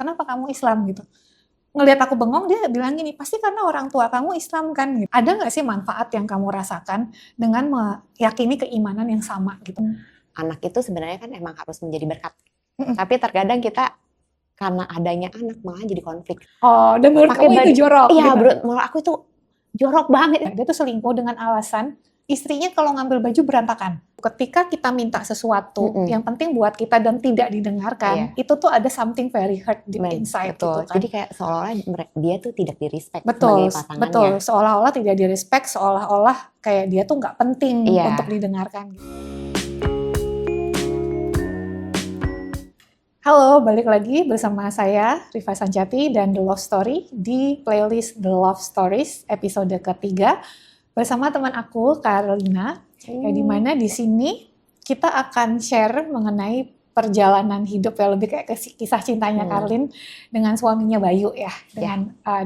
kenapa kamu Islam gitu. Ngelihat aku bengong, dia bilang gini, pasti karena orang tua kamu Islam kan gitu. Ada nggak sih manfaat yang kamu rasakan dengan meyakini keimanan yang sama gitu? Anak itu sebenarnya kan emang harus menjadi berkat. Tapi terkadang kita karena adanya anak malah jadi konflik. Oh, dan menurut kamu itu jorok? Iya, gitu? menurut aku itu jorok banget. Dia tuh selingkuh dengan alasan istrinya kalau ngambil baju berantakan. Ketika kita minta sesuatu yang penting buat kita dan tidak didengarkan, itu tuh ada something very hurt deep inside gitu kan. Jadi kayak seolah-olah dia tuh tidak di-respect betul, sebagai pasangannya. Betul, seolah-olah tidak di-respect, seolah-olah kayak dia tuh nggak penting untuk didengarkan. Halo, balik lagi bersama saya Rifa Sanjati dan The Love Story di playlist The Love Stories episode ketiga bersama teman aku Carolina. Ya, dimana di sini kita akan share mengenai perjalanan hidup ya, lebih kayak kisah cintanya Carlin dengan suaminya Bayu ya,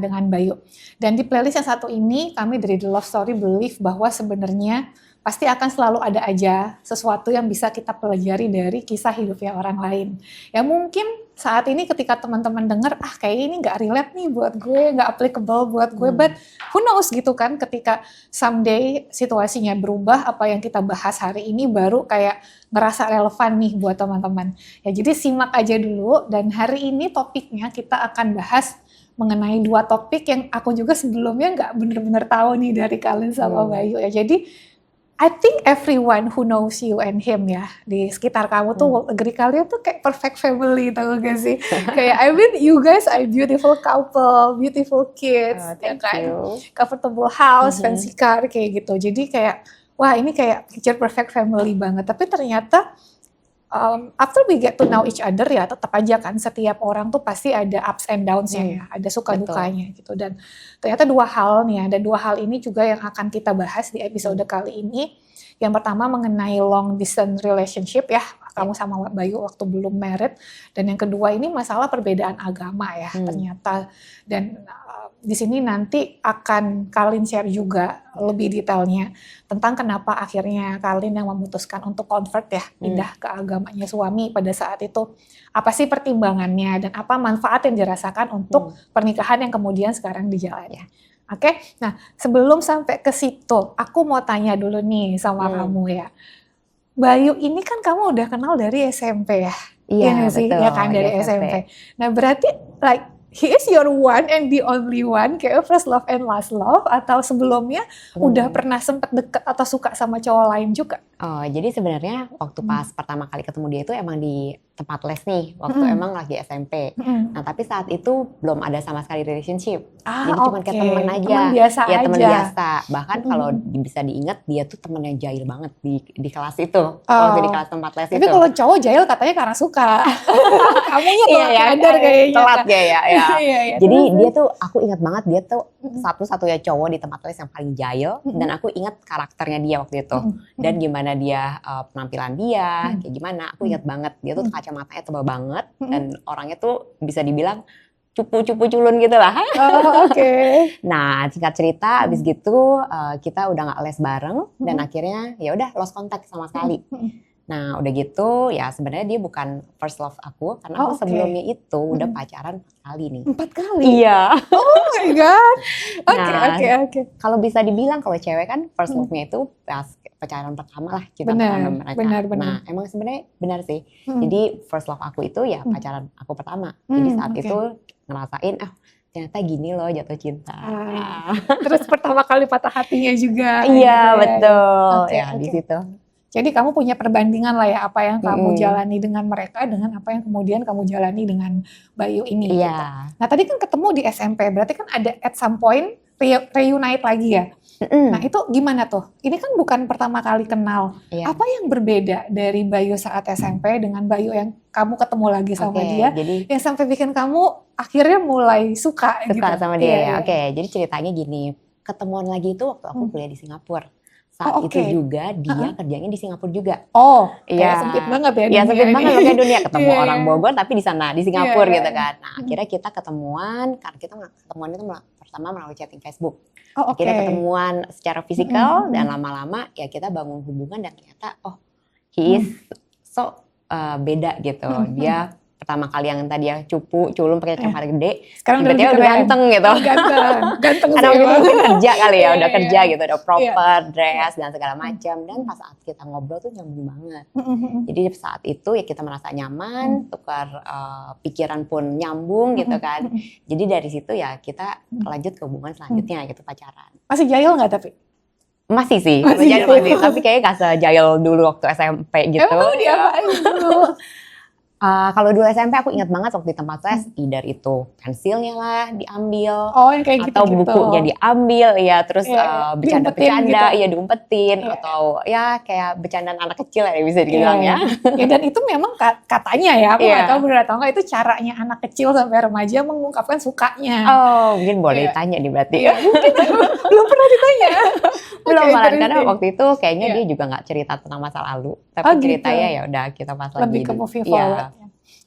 dengan Bayu. Dan di playlist yang satu ini kami dari The Love Story believe bahwa sebenarnya pasti akan selalu ada aja sesuatu yang bisa kita pelajari dari kisah hidupnya orang lain. Ya mungkin saat ini ketika teman-teman dengar, kayak ini nggak relate nih buat gue, nggak applicable buat gue, but who knows gitu kan, ketika someday situasinya berubah, apa yang kita bahas hari ini baru kayak ngerasa relevan nih buat teman-teman. Ya jadi simak aja dulu, dan hari ini topiknya kita akan bahas mengenai dua topik yang aku juga sebelumnya nggak bener-bener tahu nih dari kalian sama Bayu ya. Jadi I think everyone who knows you and him ya, di sekitar kamu tuh will agree kalian tuh kayak perfect family, tau gak sih? Kayak I mean you guys are beautiful couple, beautiful kids, ya kan? Comfortable house, fancy car kayak gitu. Jadi kayak wah ini kayak picture perfect family banget. Tapi ternyata after we get to know each other ya tetap aja kan setiap orang tuh pasti ada ups and downs-nya ya, ada suka dukanya gitu. Dan ternyata dua hal nih ya, dan dua hal ini juga yang akan kita bahas di episode kali ini. Yang pertama mengenai long distance relationship ya, kamu sama Bayu waktu belum married, dan yang kedua ini masalah perbedaan agama ya ternyata. Dan di sini nanti akan Carlin share juga lebih detailnya tentang kenapa akhirnya Carlin yang memutuskan untuk convert ya, pindah ke agamanya suami pada saat itu. Apa sih pertimbangannya dan apa manfaat yang dirasakan untuk pernikahan yang kemudian sekarang dijalani. Oke, nah sebelum sampai ke situ, aku mau tanya dulu nih sama kamu ya. Bayu ini kan kamu udah kenal dari SMP ya? Iya betul. Ya kan dari SMP. Nah berarti like he is your one and the only one, kayak first love and last love, atau sebelumnya udah pernah sempet deket atau suka sama cowok lain juga? Oh, jadi sebenarnya waktu pas pertama kali ketemu dia itu emang di tempat les nih, waktu emang lagi SMP. Nah, tapi saat itu belum ada sama sekali relationship. Jadi cuma kayak teman aja. Teman biasa ya, aja. Teman biasa. Bahkan kalau bisa diingat, dia tuh temen yang jahil banget di kelas itu. Waktu di kelas tempat les itu. Tapi kalau cowok jahil katanya karena suka. Kamunya telat nyadar kayaknya. Telat ya. Iya. Jadi dia tuh, aku ingat banget dia tuh satu-satunya cowok di tempat les yang paling jahil. Dan aku ingat karakternya dia waktu itu. Dan gimana dia penampilan dia, kayak gimana, aku ingat banget. Dia tuh kacamatanya tebal banget, dan orangnya tuh bisa dibilang cupu-cupu culun gitu lah. Nah, singkat cerita, abis gitu kita udah gak les bareng, dan akhirnya ya udah lost contact sama sekali. Nah, udah gitu ya sebenarnya dia bukan first love aku, karena aku sebelumnya itu udah pacaran 4 kali nih. 4 kali? Iya. Oh my god. Oke. Kalau bisa dibilang kalau cewek kan first love-nya itu pas pacaran pertama lah, cinta pertama mereka. Benar. Nah, emang sebenarnya benar sih. Jadi first love aku itu ya pacaran aku pertama. Jadi saat itu ngerasain ternyata gini loh jatuh cinta. Terus pertama kali patah hatinya juga. Iya, betul. Di situ. Jadi kamu punya perbandingan lah ya, apa yang kamu jalani dengan mereka dengan apa yang kemudian kamu jalani dengan Bayu ini. Iya. Gitu. Nah tadi kan ketemu di SMP, berarti kan ada at some point reunite lagi ya. Nah itu gimana tuh? Ini kan bukan pertama kali kenal. Apa yang berbeda dari Bayu saat SMP dengan Bayu yang kamu ketemu lagi sama dia, yang sampai bikin kamu akhirnya mulai suka gitu sama dia ya? Oke, jadi ceritanya gini, ketemuan lagi itu waktu aku kuliah di Singapura. Saat itu juga dia kerjanya di Singapura juga. Iya. Sempit banget ya dunia. Iya, sempit banget makanya dunia. Ketemu orang Bogor tapi di sana, di Singapura gitu kan. Nah, akhirnya kita ketemuan, karena kita ketemuan itu pertama melalui chatting Facebook. Akhirnya ketemuan secara fisikal dan lama-lama ya kita bangun hubungan dan ternyata he is so beda gitu. Dia pertama kali yang tadi ya cupu, culun pakai kacamata gede, Sekarang tiba-tiba lebih udah keren. ganteng gitu. Oh, ganteng Karena sih waktu itu emang. mungkin kerja kali ya, udah Iya, kerja iya. gitu, udah proper, dress dan segala macam. Dan pas saat kita ngobrol tuh nyambung banget. Jadi saat itu ya kita merasa nyaman, tukar pikiran pun nyambung gitu kan. Jadi dari situ ya kita lanjut ke hubungan selanjutnya gitu, pacaran. Masih jahil nggak tapi? Masih sih, Masih masih, jahil. tapi kayaknya gak sejahil dulu waktu SMP gitu. Emang diapain dulu? Kalau dulu SMP aku ingat banget waktu di tempat les, either itu pensilnya lah diambil, Oh, yang kayak atau gitu-gitu. bukunya diambil, ya terus Iya, bercanda-bercanda, diumpetin ya diumpetin, Iya. atau ya kayak bercandaan anak kecil ya bisa dibilang ya. Ya, dan itu memang katanya ya, aku nggak Iya. tahu benar atau enggak, itu caranya anak kecil sampai remaja mengungkapkan sukanya. Oh, mungkin boleh Iya. ditanya nih berarti. Iya, mungkin belum pernah ditanya. Belum Oke, malah, karena interesting. waktu itu kayaknya Iya. dia juga nggak cerita tentang masa lalu, tapi Oh, gitu. ceritanya ya udah kita pas lagi Lebih ke movie Iya. forward. Ya.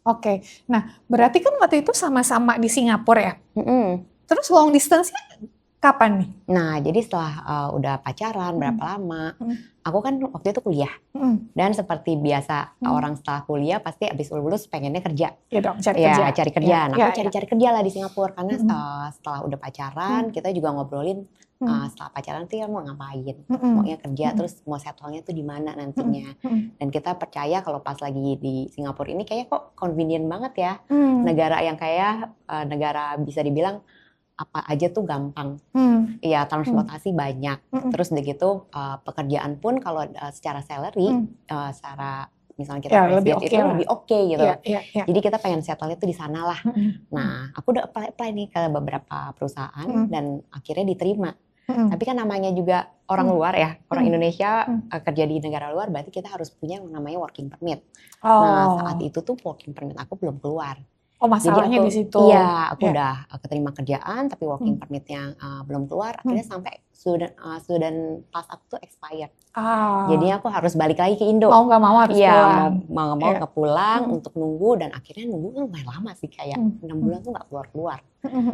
Oke, nah berarti kan waktu itu sama-sama di Singapura ya? Mm-mm. Terus long distance-nya kapan nih? Nah, jadi setelah udah pacaran berapa lama, aku kan waktu itu kuliah. Dan seperti biasa orang setelah kuliah pasti abis lulus pengennya kerja. Ya dong, cari Ya, kerja. cari kerja. Nah, Ya, aku cari-cari kerja lah di Singapura karena setelah udah pacaran kita juga ngobrolin setelah pacaran tuh ya mau ngapain, maunya kerja, terus mau settle-nya tuh di mana nantinya. Dan kita percaya kalau pas lagi di Singapura ini kayaknya kok convenient banget ya, negara yang kayak negara bisa dibilang apa aja tuh gampang. Ya, transportasi banyak. Terus udah gitu pekerjaan pun kalau secara salary, secara misalnya kita Ya, graduate lebih itu oke lah. lebih oke gitu. Iya. Jadi kita pengen settle itu di sana lah. Nah, aku udah apply nih ke beberapa perusahaan dan akhirnya diterima. Tapi kan namanya juga orang luar ya, orang Indonesia kerja di negara luar, berarti kita harus punya yang namanya working permit. Nah, saat itu tuh working permit aku belum keluar. Oh, masalahnya Jadi di situ. Iya, aku Ya. udah keterima kerjaan, tapi working permitnya belum keluar. Akhirnya sampai student pass aku tuh expired. Jadi aku harus balik lagi ke Indo. Mau nggak mau harus Iya, pulang. mau nggak mau Iya. ngepulang untuk nunggu, dan akhirnya nunggu lumayan lama sih, kayak 6 bulan tuh nggak keluar-keluar.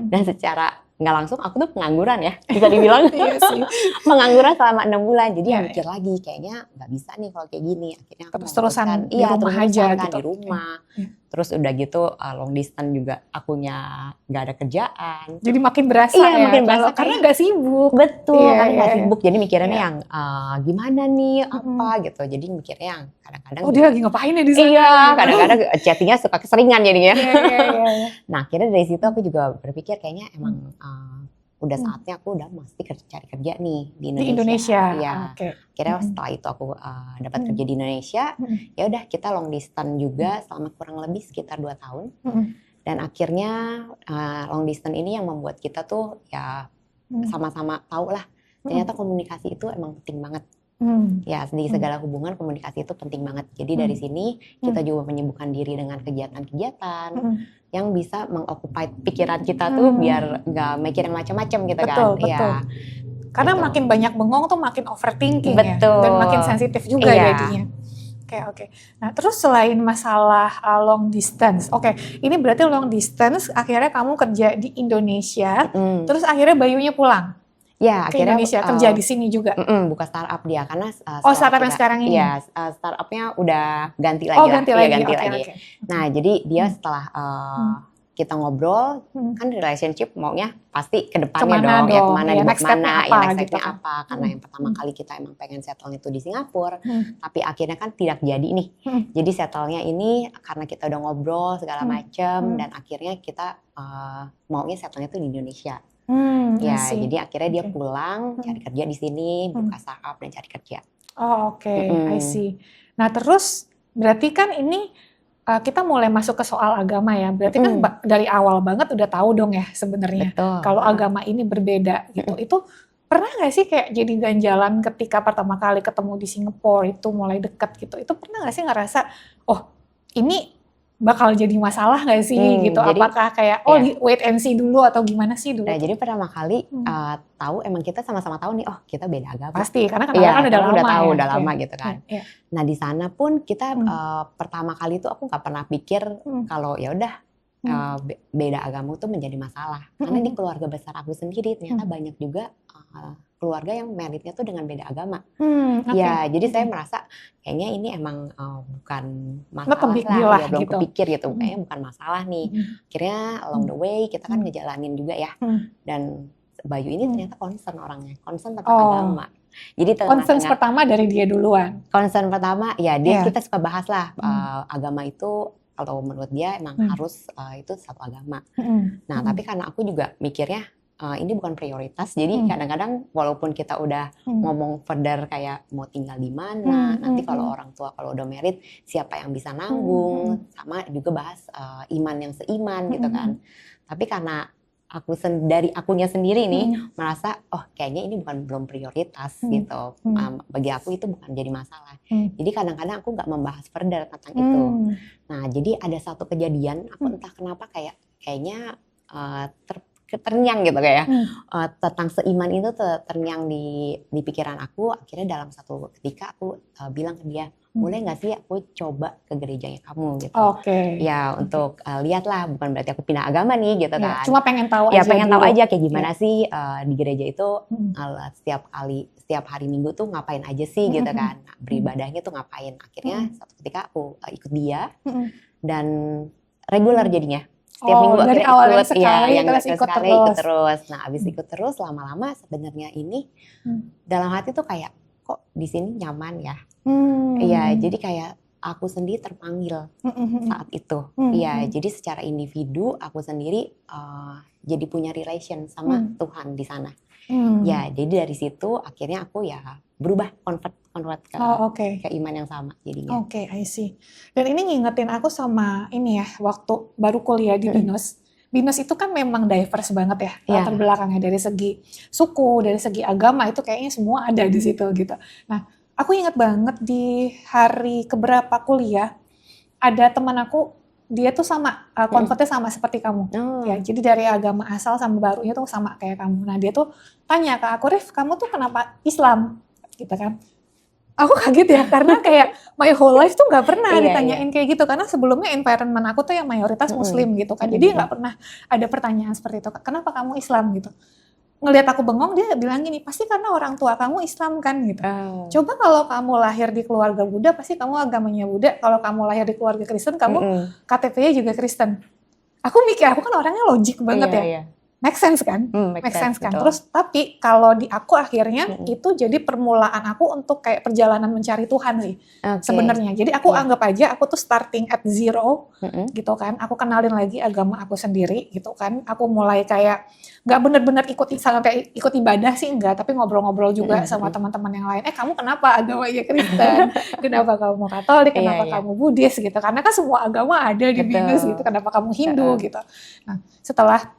Dan secara nggak langsung aku tuh pengangguran ya, bisa dibilang. Iya sih. Pengangguran selama 6 bulan. Jadi Iya, mikir lagi, kayaknya nggak bisa nih kalau kayak gini. Akhirnya aku Terus-terusan memutuskan, di rumah terus-terusan aja kan, gitu. di rumah. Iya. Terus udah gitu long distance juga akunya nggak ada kerjaan. Jadi makin berasa Iya, ya. makin berasa karena kayak- nggak sibuk. Betul, Iya, karena nggak iya, sibuk. Jadi mikirnya Iya. yang gimana nih, apa gitu. Jadi mikirnya yang kadang-kadang. Oh, dia lagi ngapain ya di sana? Iya, kadang-kadang chattingnya suka keseringan jadinya. Iya. Nah, akhirnya dari situ aku juga berpikir kayaknya emang udah saatnya aku udah mesti cari kerja nih di Indonesia. Di Indonesia. Iya. Oke. Akhirnya setelah itu aku dapat kerja di Indonesia. Ya udah, kita long distance juga selama kurang lebih sekitar 2 tahun. Dan akhirnya long distance ini yang membuat kita tuh ya sama-sama tahu lah, ternyata komunikasi itu emang penting banget. Ya, di segala hubungan komunikasi itu penting banget. Jadi dari sini kita juga menyibukkan diri dengan kegiatan-kegiatan yang bisa mengoccupy pikiran kita tuh biar nggak mikir yang macam-macam gitu Betul, kan. betul. Karena Gitu. makin banyak bengong tuh makin overthinking Betul. ya. Dan makin sensitif juga Iya. jadinya. Oke. Nah, terus selain masalah long distance. Oke, ini berarti long distance akhirnya kamu kerja di Indonesia, terus akhirnya Bayunya pulang Ya, ke akhirnya Indonesia, kerja di sini juga. buka startup dia karena Startup yang sekarang ini? Iya, startupnya udah ganti lagi lah. Ganti Iya, lagi. ganti Oke, lagi. oke. Nah, jadi dia setelah kita ngobrol, kan relationship maunya pasti ke depannya Kemana dong, ya dong? kemana, Ya, dibawa next step-nya kemana, apa ya next gitu step-nya kan. apa. Karena yang pertama kali kita emang pengen settle itu di Singapura, tapi akhirnya kan tidak jadi nih. Jadi settle-nya ini karena kita udah ngobrol segala macam, dan akhirnya kita maunya settle-nya itu di Indonesia. Ya, jadi akhirnya dia pulang, cari kerja di sini, buka startup dan cari kerja. Oh, oke, I see. Nah, terus berarti kan ini kita mulai masuk ke soal agama ya. Berarti kan dari awal banget udah tahu dong ya sebenarnya Betul. kalau agama ini berbeda gitu. Itu pernah nggak sih kayak jadi ganjalan ketika pertama kali ketemu di Singapura itu mulai dekat gitu? Itu pernah nggak sih ngerasa, oh ini bakal jadi masalah nggak sih gitu? Jadi, apakah kayak wait and see dulu atau gimana sih dulu? Nah, jadi pertama kali tahu emang kita sama-sama tahu nih, oh kita beda agama. Pasti, karena kenalan kan udah lama tahu, ya. udah lama gitu kan. Iya. Nah, di sana pun kita pertama kali itu aku nggak pernah pikir kalau ya udah beda agama itu menjadi masalah. Karena di keluarga besar aku sendiri ternyata banyak juga keluarga yang meritnya tuh dengan beda agama. Ya, jadi saya merasa kayaknya ini emang bukan masalah lah, ya belum gitu. Kepikir gitu, kayaknya bukan masalah nih. Akhirnya along the way kita kan ngejalanin juga ya. Dan Bayu ini ternyata concern orangnya, concern tentang agama. Jadi concern pertama dari dia duluan. Concern pertama, ya dia kita suka bahas lah agama itu. Kalau menurut dia emang harus itu satu agama. Nah, tapi karena aku juga mikirnya ini bukan prioritas, jadi kadang-kadang walaupun kita udah ngomong further kayak mau tinggal di mana, nanti kalau orang tua kalau udah married siapa yang bisa nanggung, sama juga bahas iman yang seiman gitu kan. Tapi karena aku dari akunya sendiri nih merasa kayaknya ini belum prioritas gitu. Bagi aku itu bukan jadi masalah. Jadi kadang-kadang aku nggak membahas further tentang itu. Nah, jadi ada satu kejadian aku entah kenapa kayaknya terngiang gitu kayak tentang seiman itu terngiang di pikiran aku. Akhirnya dalam satu ketika aku bilang ke dia, boleh nggak sih aku coba ke gerejanya kamu gitu. Ya untuk lihatlah, bukan berarti aku pindah agama nih gitu kan. Cuma pengen tahu ya, aja. Pengen tahu aja kayak gimana sih di gereja itu setiap hari Minggu tuh ngapain aja sih gitu kan. Nah, beribadahnya tuh ngapain. Akhirnya satu ketika aku ikut dia dan reguler jadinya. Setiap minggu dari akhirnya awal ikut, sekali, yang terus ikut terus. Nah, abis ikut terus lama-lama sebenarnya ini dalam hati tuh kayak kok di sini nyaman ya. Iya, jadi kayak aku sendiri terpanggil saat itu. Iya, jadi secara individu aku sendiri jadi punya relation sama Tuhan di sana. Ya, jadi dari situ akhirnya aku ya berubah convert ke iman yang sama jadinya. I see. Dan ini ngingetin aku sama ini ya, waktu baru kuliah di BINUS. BINUS itu kan memang diverse banget ya, latar belakangnya dari segi suku, dari segi agama itu kayaknya semua ada di situ gitu. Nah, aku ingat banget di hari keberapa kuliah ada teman aku, dia tuh sama convertnya sama seperti kamu. Ya, jadi dari agama asal sama barunya tuh sama kayak kamu. Nah, dia tuh tanya ke aku, Rif, kamu tuh kenapa Islam? Gitu kan. Aku kaget ya, karena kayak my whole life tuh gak pernah ditanyain kayak gitu. Karena sebelumnya environment aku tuh yang mayoritas muslim gitu kan. Jadi gak pernah ada pertanyaan seperti itu. Kenapa kamu Islam gitu? Ngelihat aku bengong, dia bilang gini, pasti karena orang tua kamu Islam kan gitu. Coba kalau kamu lahir di keluarga Buddha, pasti kamu agamanya Buddha. Kalau kamu lahir di keluarga Kristen, kamu KTP-nya juga Kristen. Aku mikir, aku kan orangnya logik banget ya. Make sense kan? Make sense kan? Terus tapi kalau di aku akhirnya itu jadi permulaan aku untuk kayak perjalanan mencari Tuhan sih sebenarnya. Jadi aku anggap aja aku tuh starting at zero gitu kan. Aku kenalin lagi agama aku sendiri gitu kan. Aku mulai kayak nggak bener-bener sampai ikut ibadah sih enggak, tapi ngobrol-ngobrol juga sama teman-teman yang lain. Kamu kenapa agamanya Kristen? Kenapa kamu Katolik? Kenapa kamu Buddhis gitu? Karena kan semua agama ada di BINUS gitu. Kenapa kamu Hindu gitu? Nah, setelah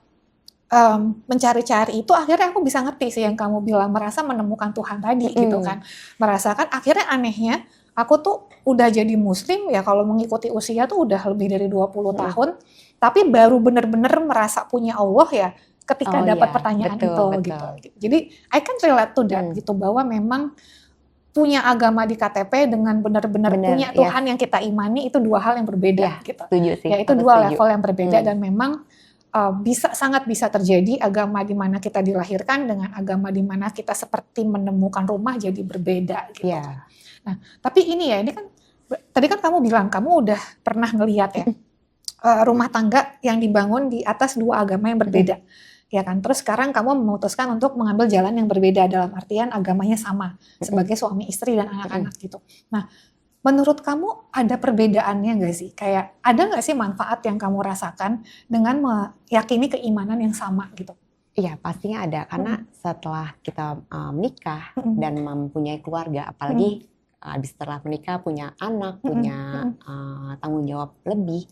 mencari-cari itu akhirnya aku bisa ngerti sih yang kamu bilang, merasa menemukan Tuhan tadi gitu kan. Merasakan akhirnya anehnya aku tuh udah jadi muslim ya, kalau mengikuti usia tuh udah lebih dari 20 tahun, tapi baru bener-bener merasa punya Allah ya ketika dapat pertanyaan itu gitu. Jadi I can relate to that gitu, bahwa memang punya agama di KTP dengan benar-benar punya Tuhan yang kita imani itu dua hal yang berbeda gitu. Setuju sih. Ya itu dua level yang berbeda dan memang sangat bisa terjadi agama di mana kita dilahirkan dengan agama di mana kita seperti menemukan rumah jadi berbeda gitu. Nah, tapi ini kan tadi kan kamu bilang kamu udah pernah ngelihat ya rumah tangga yang dibangun di atas dua agama yang berbeda. Ya kan, terus sekarang kamu memutuskan untuk mengambil jalan yang berbeda dalam artian agamanya sama sebagai suami istri dan anak-anak gitu. Nah, menurut kamu ada perbedaannya nggak sih? Kayak ada nggak sih manfaat yang kamu rasakan dengan meyakini keimanan yang sama gitu? Iya, pastinya ada. Karena setelah kita menikah dan mempunyai keluarga, apalagi habis setelah menikah punya anak, punya tanggung jawab lebih,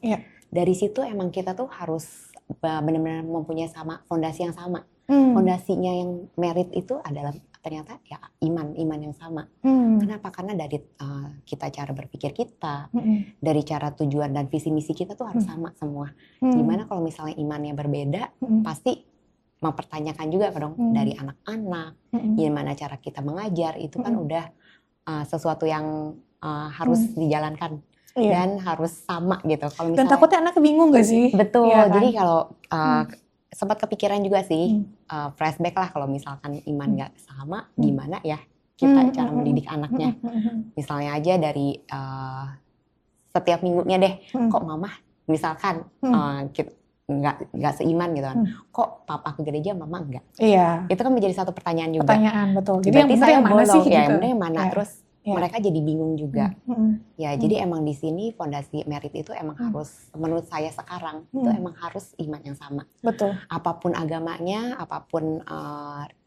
dari situ emang kita tuh harus benar-benar mempunyai fondasi yang sama. Fondasinya yang merit itu adalah ternyata ya iman yang sama. Kenapa? Karena dari kita cara berpikir kita, dari cara tujuan dan visi misi kita tuh harus sama semua. Gimana kalau misalnya imannya berbeda, pasti mempertanyakan juga dong dari anak-anak, gimana cara kita mengajar itu kan udah sesuatu yang harus dijalankan. dan harus sama gitu. Kalau Dan misalnya takutnya anak bingung gak sih? betul, Iya kan? jadi kalau sempat kepikiran juga sih flashback lah kalau misalkan iman nggak sama, gimana ya kita cara mendidik anaknya. Misalnya aja dari setiap minggunya deh, kok mama misalkan kita nggak seiman gitu kan, kok papa ke gereja mama enggak? Iya. Itu kan menjadi satu pertanyaan juga. Pertanyaan, betul. Jadi yang Berarti benar saya yang mana bolong, sih? ya gitu. yang benar yang mana? Ya. Terus Ya. mereka jadi bingung juga. Ya, jadi emang di sini fondasi merit itu emang harus, menurut saya sekarang itu emang harus iman yang sama. Betul. Apapun agamanya, apapun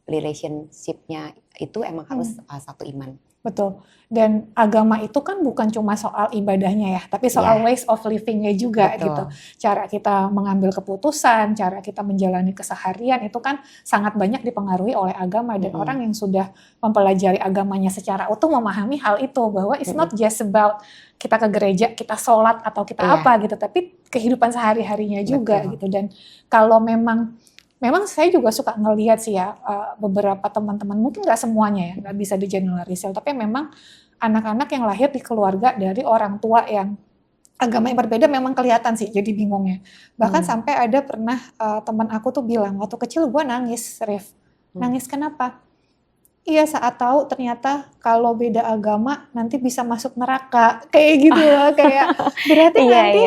relationship-nya itu emang harus satu iman. Betul. Dan agama itu kan bukan cuma soal ibadahnya ya, tapi soal ways of living-nya juga. Betul. Gitu. Cara kita mengambil keputusan, cara kita menjalani keseharian itu kan sangat banyak dipengaruhi oleh agama, dan orang yang sudah mempelajari agamanya secara utuh memahami hal itu, bahwa it's not just about kita ke gereja, kita sholat atau kita apa gitu, tapi kehidupan sehari-harinya juga. Betul. Gitu. Dan kalau memang saya juga suka ngelihat sih ya, beberapa teman-teman, mungkin nggak semuanya ya, nggak bisa di-generalisir, tapi memang anak-anak yang lahir di keluarga dari orang tua yang agama yang berbeda memang kelihatan sih jadi bingungnya. Bahkan sampai ada pernah teman aku tuh bilang, waktu kecil gue nangis, Rif. Nangis kenapa? Iya, saat tahu ternyata kalau beda agama nanti bisa masuk neraka. Kayak gitu loh, kayak berarti nanti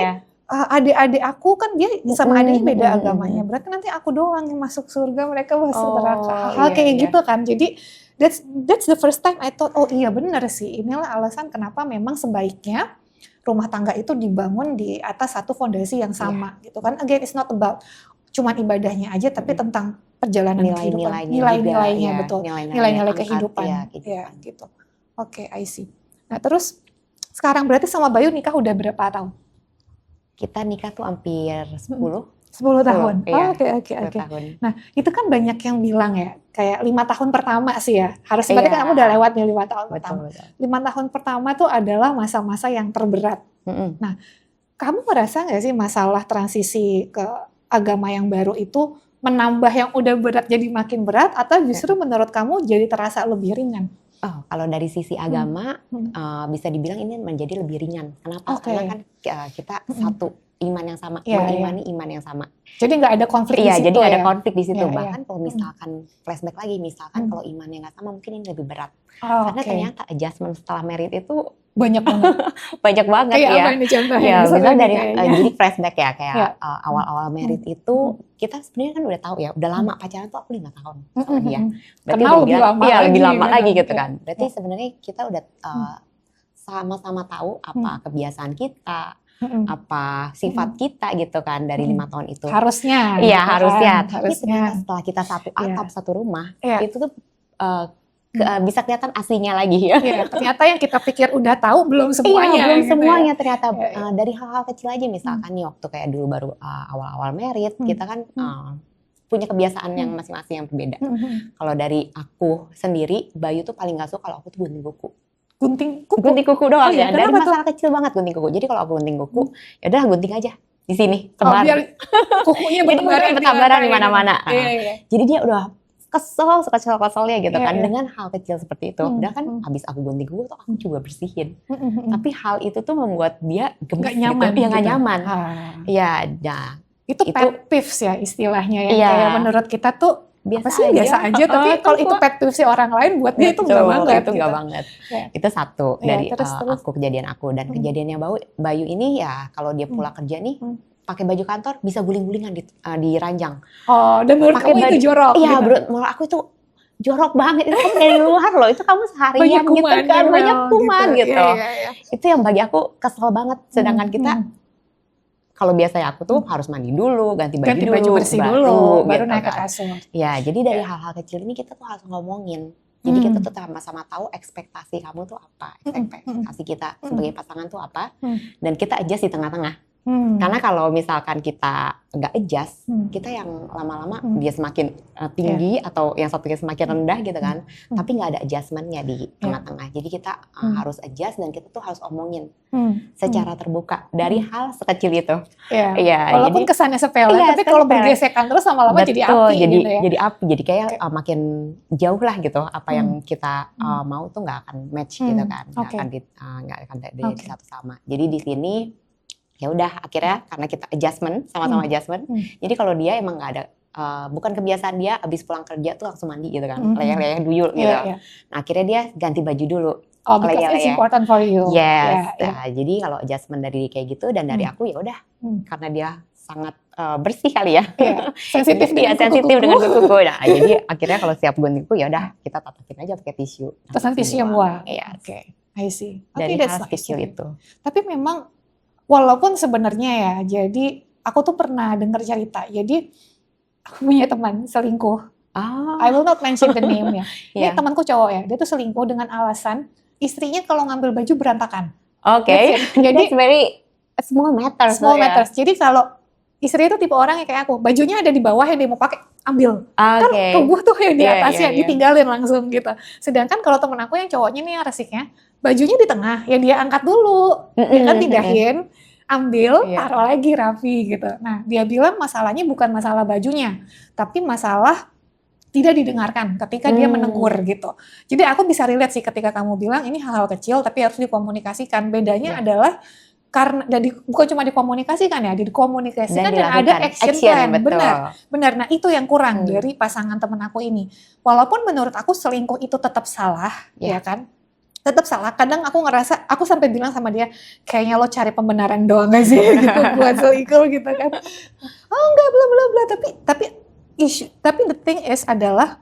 adik-adik aku kan dia sama adiknya beda agamanya, berarti nanti aku doang yang masuk surga, mereka masuk neraka. Hal kayak gitu kan. Jadi that's the first time I thought, oh iya benar sih, inilah alasan kenapa memang sebaiknya rumah tangga itu dibangun di atas satu fondasi yang sama gitu kan. Again, it's not about cuman ibadahnya aja, tapi tentang perjalanan kehidupan, nilai-nilainya, betul, nilai-nilai kehidupan, ya gitu. Oke, I see. Nah terus sekarang berarti sama Bayu nikah udah berapa tahun? Kita nikah tuh hampir 10 tahun. Oke. Tahun. Nah, itu kan banyak yang bilang ya, kayak 5 tahun pertama sih ya. Harusnya berarti kan kamu udah lewat nih 5 tahun pertama. 5 tahun pertama tuh adalah masa-masa yang terberat. Nah, kamu merasa nggak sih masalah transisi ke agama yang baru itu menambah yang udah berat jadi makin berat, atau justru menurut kamu jadi terasa lebih ringan? Oh, kalau dari sisi agama bisa dibilang ini menjadi lebih ringan. Kenapa? Karena kan kita satu iman yang sama, mengimani iman yang sama. Jadi nggak ada konflik di situ. Jadi nggak ada konflik di situ. Bahkan kalau misalkan flashback lagi, misalkan kalau imannya nggak sama, mungkin ini lebih berat. Karena ternyata adjustment setelah merit itu banyak banget. Banyak banget kayak ya. Apa ini contohnya? Ya, misal dari jadi flashback ya, kayak awal-awal merit itu kita sebenarnya kan udah tahu ya, udah lama pacaran tuh aku 5 tahun sama dia. Berarti kenal lebih lama lagi. Lebih lama lagi gitu kan. Berarti sebenarnya kita udah sama-sama tahu apa kebiasaan kita, apa sifat kita gitu kan dari 5 tahun itu. Harusnya. Iya, harusnya. Kan? Tapi ternyata setelah kita satu atap, satu rumah, itu tuh bisa kelihatan aslinya lagi ya. Iya, ternyata yang kita pikir udah tahu belum semuanya. Belum semuanya ternyata. Dari hal-hal kecil aja, misalkan nih waktu kayak dulu baru awal-awal merit, kita kan punya kebiasaan yang masing-masing yang berbeda. Kalau dari aku sendiri, Bayu tuh paling gak suka kalau aku tuh gunting kuku. Gunting kuku doang ya. Dari masalah kecil banget gunting kuku. Jadi kalau aku gunting kuku, ya udah gunting aja di sini, tebar. Biar kukunya bertebaran di mana-mana. Jadi dia udah kesel-keselnya gitu kan dengan hal kecil seperti itu. Udah kan habis aku gunting kuku tuh aku juga bersihin. Tapi hal itu tuh membuat dia gemes gitu. Dia gak nyaman. Ya, itu pet peeves ya istilahnya ya. Kayak menurut kita tuh biasa aja, tapi kalau itu pet peeves orang lain buat dia itu enggak banget. Itu enggak banget. Itu satu dari aku, kejadian aku. Dan kejadiannya Bayu ini ya kalau dia pulang kerja nih, pakai baju kantor bisa guling-gulingan di ranjang. Oh, dan menurut kamu itu jorok? Iya, menurut aku itu jorok banget. Itu kan dari luar loh, itu kamu seharian gitu kan, banyak kuman gitu. Itu yang bagi aku kesel banget. Sedangkan kita, kalau biasanya aku tuh harus mandi dulu, ganti baju bersih dulu, baru gitu naik ke kan. kasur. Ya, jadi dari hal-hal kecil ini kita tuh harus ngomongin. Jadi kita tuh sama-sama tahu ekspektasi kamu tuh apa, ekspektasi kita sebagai pasangan tuh apa, dan kita adjust di tengah-tengah. Karena kalau misalkan kita nggak adjust, kita yang lama-lama dia semakin tinggi atau yang satunya semakin rendah gitu kan, tapi nggak ada adjustmentnya di tengah-tengah. Jadi kita harus adjust dan kita tuh harus omongin secara terbuka dari hal sekecil itu. Iya. Walaupun kesannya sepele, tapi kalau bergesekan terus lama-lama jadi api. Jadi api. Jadi kayak makin jauh lah gitu. Apa yang kita mau tuh nggak akan match gitu kan, nggak akan dari satu sama. Jadi di sini ya udah akhirnya karena kita adjustment sama-sama adjustment. Jadi kalau dia emang nggak ada bukan kebiasaan dia abis pulang kerja tuh langsung mandi gitu kan, leyeh-leyeh duyul gitu. Nah akhirnya dia ganti baju dulu. Oh, because it's important for you. Yes. Nah, jadi kalau adjustment dari kayak gitu dan dari aku ya udah karena dia sangat bersih kali ya. Sensitif dengan kuku. Nah, jadi akhirnya kalau siap ganti kuku ya udah kita tatapin aja pakai tisu. Terus tisu yang buang. Iya. Oke. I see. Dari hal kecil itu. Tapi memang walaupun sebenarnya ya, jadi aku tuh pernah dengar cerita. Jadi aku punya teman selingkuh. I will not mention the name ya. Ini temanku cowok ya, dia tuh selingkuh dengan alasan istrinya kalau ngambil baju berantakan. Oke. Jadi very small matters. Small matters. Jadi kalau istri itu tipe orang yang kayak aku, bajunya ada di bawah yang dia mau pakai, ambil. Kan tubuh tuh yang di atasnya, ditinggalin langsung gitu. Sedangkan kalau temen aku yang cowoknya nih yang resiknya, bajunya di tengah, ya dia angkat dulu, dia kan pindahin, ambil, taruh lagi rapi gitu. Nah dia bilang masalahnya bukan masalah bajunya, tapi masalah tidak didengarkan ketika dia menegur gitu. Jadi aku bisa relate sih ketika kamu bilang ini hal-hal kecil tapi harus dikomunikasikan. Bedanya adalah karena bukan cuma dikomunikasikan ya, dikomunikasikan dan ada action plan. Benar. Nah itu yang kurang dari pasangan temen aku ini. Walaupun menurut aku selingkuh itu tetap salah, ya kan? Tetap salah. Kadang aku ngerasa, aku sampai bilang sama dia, kayaknya lo cari pembenaran doang gak sih gitu buat selingkuh gitu kan? Oh enggak, bla bla. Tapi the thing is adalah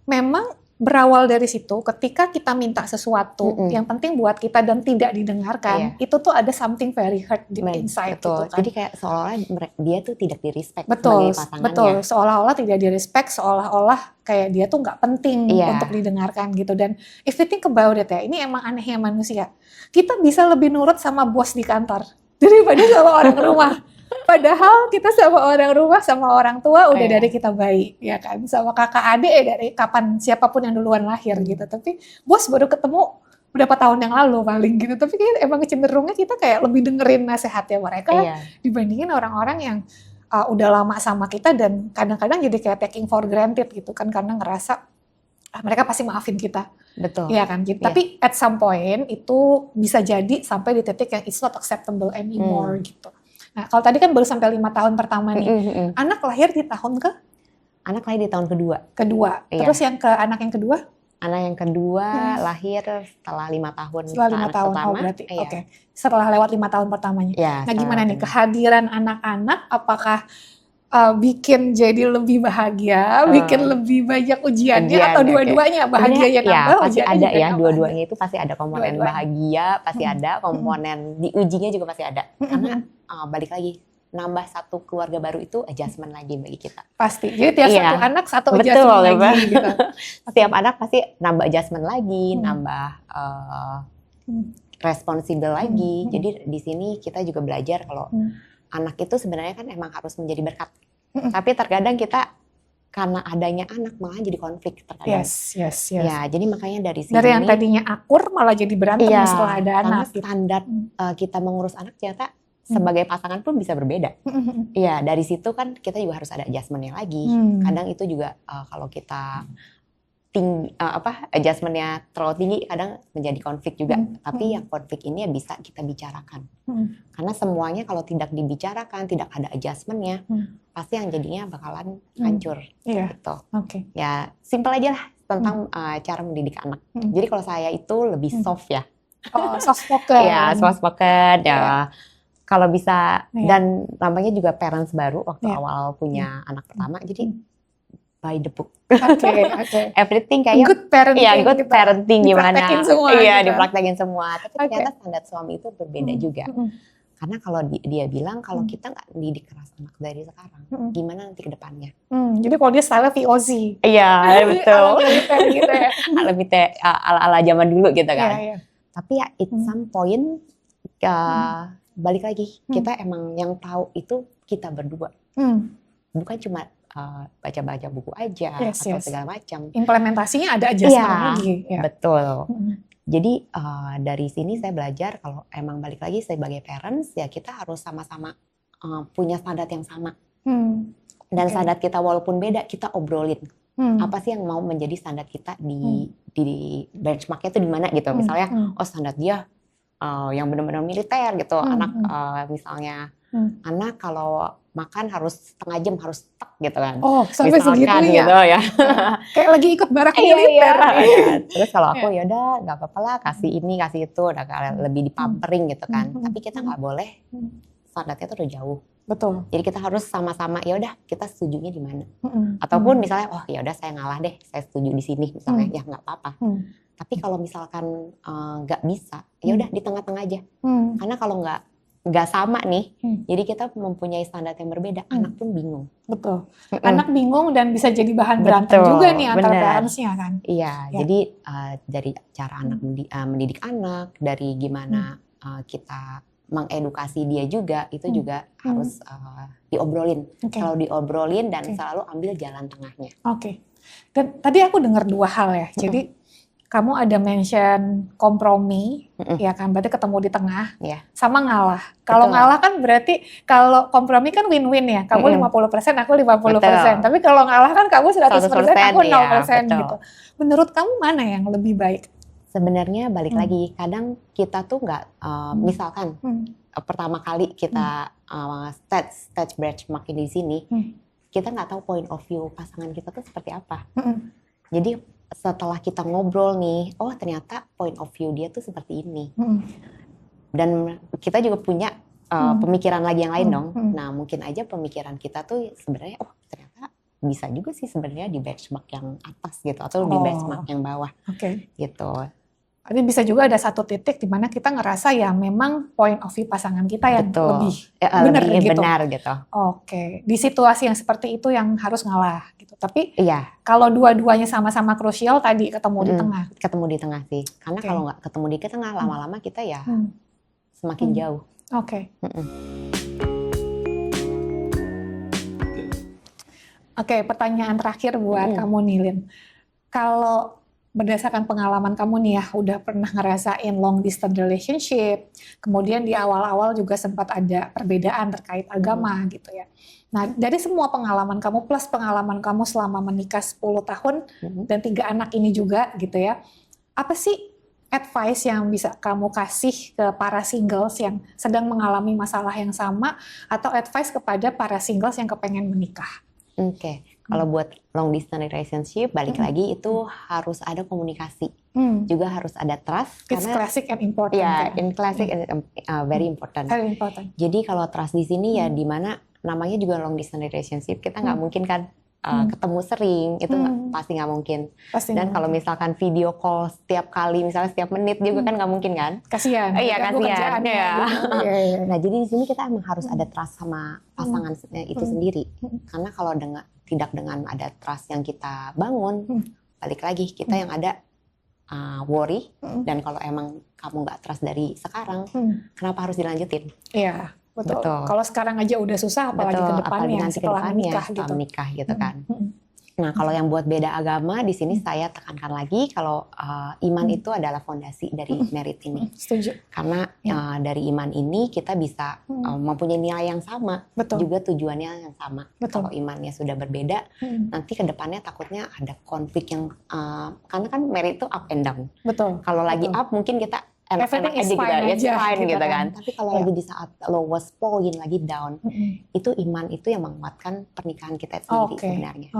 memang berawal dari situ ketika kita minta sesuatu yang penting buat kita dan tidak didengarkan, itu tuh ada something very hurt deep inside gitu kan. Jadi kayak seolah-olah dia tuh tidak di-respect sebagai pasangannya. Betul, seolah-olah tidak di-respect, seolah-olah kayak dia tuh nggak penting untuk didengarkan gitu. Dan if you think about it ya, ini emang anehnya manusia. Kita bisa lebih nurut sama bos di kantor daripada sama orang rumah. Padahal kita sama orang rumah, sama orang tua udah dari kita bayi, ya kan? Sama kakak adik dari kapan siapapun yang duluan lahir gitu. Tapi bos baru ketemu berapa tahun yang lalu paling gitu. Tapi kayak emang cenderungnya kita kayak lebih dengerin nasihatnya mereka dibandingin orang-orang yang udah lama sama kita dan kadang-kadang jadi kayak taking for granted gitu kan, karena ngerasa mereka pasti maafin kita. Betul. Iya kan gitu. Tapi at some point itu bisa jadi sampai di titik yang it's not acceptable anymore gitu. Nah, kalau tadi kan baru sampai 5 tahun pertama nih. Anak lahir di tahun ke? Anak lahir di tahun kedua. Terus yang ke anak yang kedua? Anak yang kedua lahir setelah 5 tahun. Setelah 5 tahun, berarti. Oke. Setelah lewat 5 tahun pertamanya. Nah, gimana nih kehadiran anak-anak? Apakah bikin jadi lebih bahagia, bikin lebih banyak ujiannya atau dua-duanya bahagianya nambah? Pasti ada ya, dua-duanya itu pasti ada komponen bahagia, pasti ada komponen diujinya juga pasti ada. Karena balik lagi, nambah satu keluarga baru itu adjustment lagi bagi kita. Pasti, jadi tiap satu anak satu adjustment lagi gitu. Setiap anak pasti nambah adjustment lagi, nambah responsible lagi. Jadi di sini kita juga belajar kalau anak itu sebenarnya kan emang harus menjadi berkat. Tapi terkadang kita karena adanya anak malah jadi konflik terkadang. Yes. Ya, jadi makanya dari sini. Dari yang tadinya akur malah jadi berantem setelah ada anak. Karena standar kita mengurus anak ternyata sebagai pasangan pun bisa berbeda. Iya, dari situ kan kita juga harus ada adjustment-nya lagi. Kadang itu juga kalau kita adjustment-nya terlalu tinggi kadang menjadi konflik juga. Tapi yang konflik ini ya bisa kita bicarakan. Karena semuanya kalau tidak dibicarakan, tidak ada adjustment-nya, pasti yang jadinya bakalan hancur. Gitu. Ya, simple aja lah tentang cara mendidik anak. Jadi kalau saya itu lebih soft ya. Soft spoken. Ya, soft spoken ya. Kalau bisa, dan namanya juga parents baru waktu awal punya anak pertama, jadi by the book. Everything kayak good parenting. Iya, good parenting gimana? Dipraktekin semua. Iya, dipraktekin semua. Tapi ternyata standar suami itu berbeda juga. Karena kalau dia bilang kalau kita nggak didik keras anak dari sekarang, gimana nanti ke depannya? Jadi kalau dia style VOC. Iya, betul. Gitu ya. Lebih ala-ala zaman dulu gitu kan. Tapi ya at some point balik lagi, kita emang yang tahu itu kita berdua. Bukan cuma baca-baca buku aja atau segala macam. Implementasinya ada adjustment lagi. Ya. Betul. Jadi dari sini saya belajar kalau emang balik lagi sebagai parents ya kita harus sama-sama punya standar yang sama. Dan standar kita walaupun beda kita obrolin. Apa sih yang mau menjadi standar kita di benchmarknya itu di mana gitu. Misalnya standar dia yang benar-benar militer gitu. Anak misalnya anak kalau makan harus setengah jam harus stuck gitu kan. Oh, sampai segitu gitu ya. Kayak lagi ikut barak militer. Terus kalau aku ya udah nggak apa-apa lah kasih ini kasih itu, udah lebih dipampering gitu kan. Tapi kita nggak boleh standarnya tuh udah jauh. Betul. Jadi kita harus sama-sama ya udah kita setujunya di mana. Ataupun misalnya oh ya udah saya ngalah deh, saya setuju di sini misalnya ya nggak apa-apa. Tapi kalau misalkan nggak bisa, ya udah di tengah-tengah aja. Karena kalau nggak sama nih, jadi kita mempunyai standar yang berbeda, anak pun bingung. Betul. Anak bingung dan bisa jadi bahan berantem juga nih antara parentsnya kan. Iya, jadi dari cara anak mendidik anak, dari gimana kita mengedukasi dia juga, itu juga harus diobrolin. Kalau diobrolin dan selalu ambil jalan tengahnya. Oke. Dan tadi aku dengar dua hal ya, jadi kamu ada mention kompromi, ya kan? Berarti ketemu di tengah, sama ngalah. Kalau ngalah kan berarti, kalau kompromi kan win-win ya. Kamu 50%, aku 50%. Tapi kalau ngalah kan kamu 100%, aku 0% gitu. Menurut kamu mana yang lebih baik? Sebenarnya balik lagi, kadang kita tuh nggak, misalkan pertama kali kita stage benchmark di sini, kita nggak tahu point of view pasangan kita tuh seperti apa. Jadi setelah kita ngobrol nih, oh ternyata point of view dia tuh seperti ini. Dan kita juga punya pemikiran lagi yang lain dong. Nah mungkin aja pemikiran kita tuh sebenarnya, oh ternyata bisa juga sih sebenarnya di benchmark yang atas gitu, atau di benchmark yang bawah. Gitu. Jadi bisa juga ada satu titik di mana kita ngerasa ya memang point of view pasangan kita yang lebih benar gitu. Oke, di situasi yang seperti itu yang harus ngalah gitu. Tapi kalau dua-duanya sama-sama krusial tadi ketemu di tengah. Ketemu di tengah sih. Karena kalau nggak ketemu di tengah lama-lama kita ya semakin jauh. Oke, pertanyaan terakhir buat kamu Nilin. Kalau berdasarkan pengalaman kamu nih ya, udah pernah ngerasain long distance relationship, kemudian di awal-awal juga sempat ada perbedaan terkait agama gitu ya. Nah, dari semua pengalaman kamu plus pengalaman kamu selama menikah 10 tahun dan 3 anak ini juga gitu ya, apa sih advice yang bisa kamu kasih ke para singles yang sedang mengalami masalah yang sama, atau advice kepada para singles yang kepengen menikah? Kalau buat long distance relationship, balik lagi itu harus ada komunikasi, juga harus ada trust. It's classic and important. In classic and very important. Very important. Jadi kalau trust di sini ya di mana namanya juga long distance relationship, kita nggak mungkin kan ketemu sering, itu pasti nggak mungkin. Dan kalau misalkan video call setiap kali, misalnya setiap menit juga kan nggak mungkin kan? Kasian. Iya kasian. Nah jadi di sini kita emang harus ada trust sama pasangan itu sendiri, karena kalau tidak dengan ada trust yang kita bangun, balik lagi kita yang ada worry, dan kalau emang kamu nggak trust dari sekarang, kenapa harus dilanjutin? Iya, betul. Kalau sekarang aja udah susah, apalagi ke depannya setelah menikah gitu kan. Nah, kalau yang buat beda agama di sini saya tekankan lagi kalau iman itu adalah fondasi dari married ini. Setuju. Karena dari iman ini kita bisa mempunyai nilai yang sama, juga tujuannya yang sama. Kalau imannya sudah berbeda, nanti ke depannya takutnya ada konflik yang karena kan married itu up and down. Kalau lagi up mungkin kita enak-enak aja gitu kan. Tapi kalau lagi di saat lowest point lagi down, itu iman itu yang menguatkan pernikahan kita sendiri sebenarnya.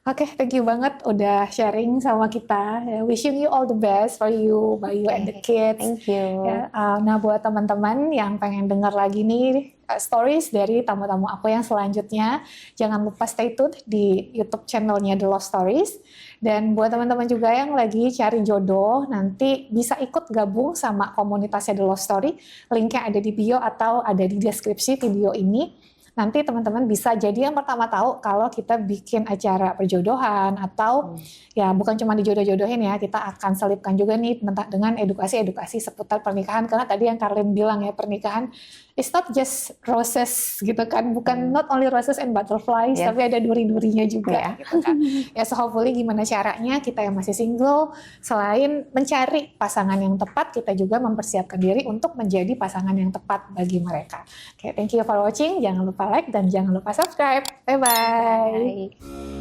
Oke, thank you banget udah sharing sama kita. Wishing you all the best for you, by you and the kids. Thank you. Nah, buat teman-teman yang pengen dengar lagi nih stories dari tamu-tamu aku yang selanjutnya, jangan lupa stay tune di YouTube channelnya The Love Stories. Dan buat teman-teman juga yang lagi cari jodoh, nanti bisa ikut gabung sama komunitasnya The Love Story. Linknya ada di bio atau ada di deskripsi video ini. nanti teman-teman bisa jadi yang pertama tahu kalau kita bikin acara perjodohan atau ya bukan cuma dijodoh-jodohin ya, kita akan selipkan juga nih dengan edukasi-edukasi seputar pernikahan, karena tadi yang Karlin bilang ya, pernikahan it's not just roses gitu kan, bukan not only roses and butterflies, Yes. tapi ada duri-durinya juga Yeah. gitu kan. Ya, so hopefully gimana caranya kita yang masih single, selain mencari pasangan yang tepat, kita juga mempersiapkan diri untuk menjadi pasangan yang tepat bagi mereka. Oke, thank you for watching. Jangan lupa like dan jangan lupa subscribe. Bye-bye. Bye.